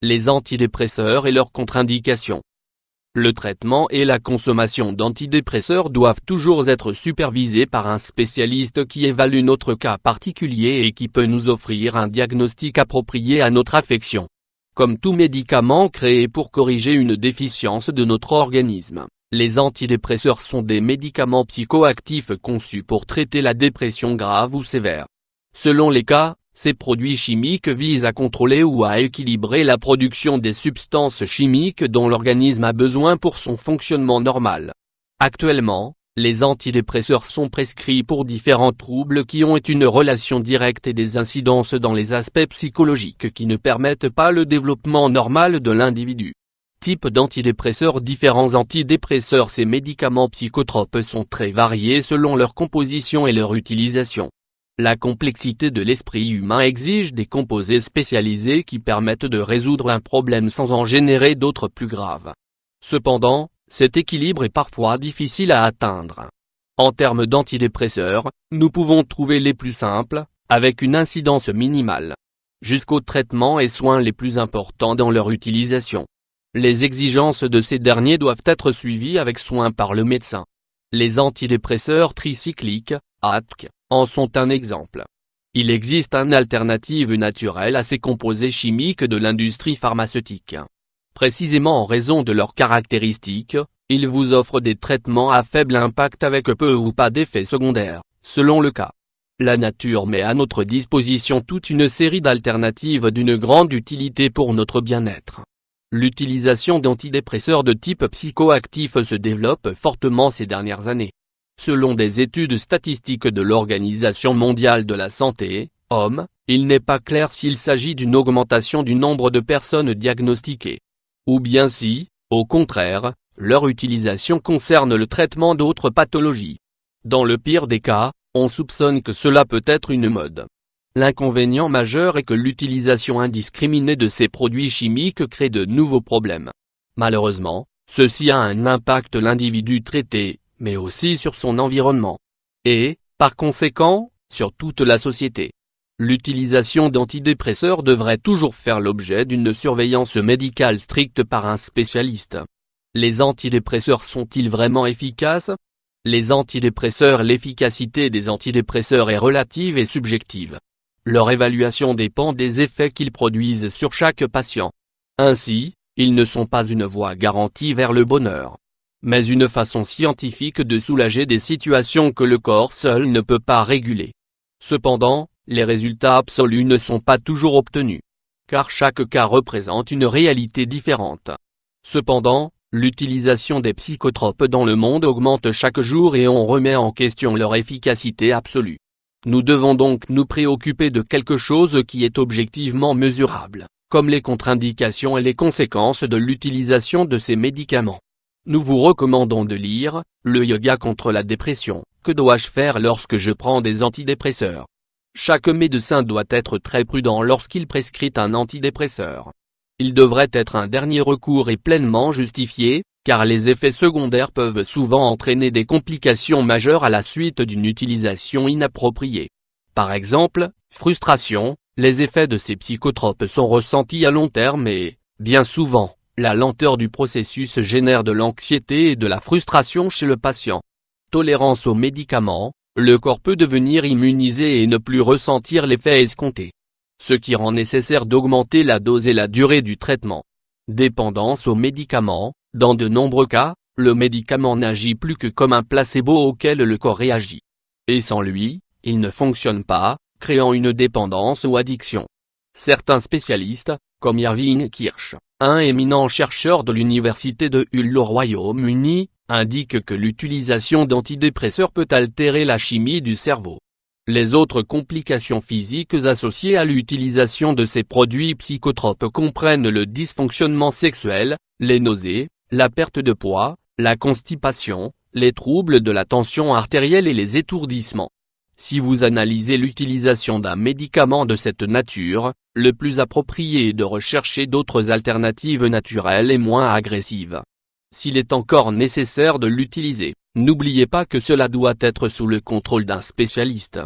les antidépresseurs et leurs contre-indications. Le traitement et la consommation d'antidépresseurs doivent toujours être supervisés par un spécialiste qui évalue notre cas particulier et qui peut nous offrir un diagnostic approprié à notre affection. Comme tout médicament créé pour corriger une déficience de notre organisme, les antidépresseurs sont des médicaments psychoactifs conçus pour traiter la dépression grave ou sévère. Selon les cas, ces produits chimiques visent à contrôler ou à équilibrer la production des substances chimiques dont l'organisme a besoin pour son fonctionnement normal. Actuellement, les antidépresseurs sont prescrits pour différents troubles qui ont une relation directe et des incidences dans les aspects psychologiques qui ne permettent pas le développement normal de l'individu. Type d'antidépresseurs. Différents antidépresseurs. Ces médicaments psychotropes sont très variés selon leur composition et leur utilisation. La complexité de l'esprit humain exige des composés spécialisés qui permettent de résoudre un problème sans en générer d'autres plus graves. Cependant, cet équilibre est parfois difficile à atteindre. En termes d'antidépresseurs, nous pouvons trouver les plus simples, avec une incidence minimale, jusqu'aux traitements et soins les plus importants dans leur utilisation. Les exigences de ces derniers doivent être suivies avec soin par le médecin. Les antidépresseurs tricycliques, ATC, en sont un exemple. Il existe une alternative naturelle à ces composés chimiques de l'industrie pharmaceutique. Précisément en raison de leurs caractéristiques, ils vous offrent des traitements à faible impact avec peu ou pas d'effets secondaires, selon le cas. La nature met à notre disposition toute une série d'alternatives d'une grande utilité pour notre bien-être. L'utilisation d'antidépresseurs de type psychoactif se développe fortement ces dernières années. Selon des études statistiques de l'Organisation mondiale de la santé, OMS, il n'est pas clair s'il s'agit d'une augmentation du nombre de personnes diagnostiquées. Ou bien si, au contraire, leur utilisation concerne le traitement d'autres pathologies. Dans le pire des cas, on soupçonne que cela peut être une mode. L'inconvénient majeur est que l'utilisation indiscriminée de ces produits chimiques crée de nouveaux problèmes. Malheureusement, ceci a un impact sur l'individu traité, mais aussi sur son environnement. Et, par conséquent, sur toute la société. L'utilisation d'antidépresseurs devrait toujours faire l'objet d'une surveillance médicale stricte par un spécialiste. Les antidépresseurs sont-ils vraiment efficaces? Les antidépresseurs. L'efficacité des antidépresseurs est relative et subjective. Leur évaluation dépend des effets qu'ils produisent sur chaque patient. Ainsi, ils ne sont pas une voie garantie vers le bonheur, mais une façon scientifique de soulager des situations que le corps seul ne peut pas réguler. Cependant, les résultats absolus ne sont pas toujours obtenus, car chaque cas représente une réalité différente. Cependant, l'utilisation des psychotropes dans le monde augmente chaque jour et on remet en question leur efficacité absolue. Nous devons donc nous préoccuper de quelque chose qui est objectivement mesurable, comme les contre-indications et les conséquences de l'utilisation de ces médicaments. Nous vous recommandons de lire « Le yoga contre la dépression, que dois-je faire lorsque je prends des antidépresseurs ?» Chaque médecin doit être très prudent lorsqu'il prescrit un antidépresseur. Il devrait être un dernier recours et pleinement justifié, car les effets secondaires peuvent souvent entraîner des complications majeures à la suite d'une utilisation inappropriée. Par exemple, frustration, les effets de ces psychotropes sont ressentis à long terme et, bien souvent, la lenteur du processus génère de l'anxiété et de la frustration chez le patient. Tolérance aux médicaments, le corps peut devenir immunisé et ne plus ressentir l'effet escompté, ce qui rend nécessaire d'augmenter la dose et la durée du traitement. Dépendance aux médicaments, dans de nombreux cas, le médicament n'agit plus que comme un placebo auquel le corps réagit. Et sans lui, il ne fonctionne pas, créant une dépendance ou addiction. Certains spécialistes, comme Irving Kirsch, un éminent chercheur de l'université de Hull au Royaume-Uni, indique que l'utilisation d'antidépresseurs peut altérer la chimie du cerveau. Les autres complications physiques associées à l'utilisation de ces produits psychotropes comprennent le dysfonctionnement sexuel, les nausées, la perte de poids, la constipation, les troubles de la tension artérielle et les étourdissements. Si vous analysez l'utilisation d'un médicament de cette nature, le plus approprié est de rechercher d'autres alternatives naturelles et moins agressives. S'il est encore nécessaire de l'utiliser, n'oubliez pas que cela doit être sous le contrôle d'un spécialiste.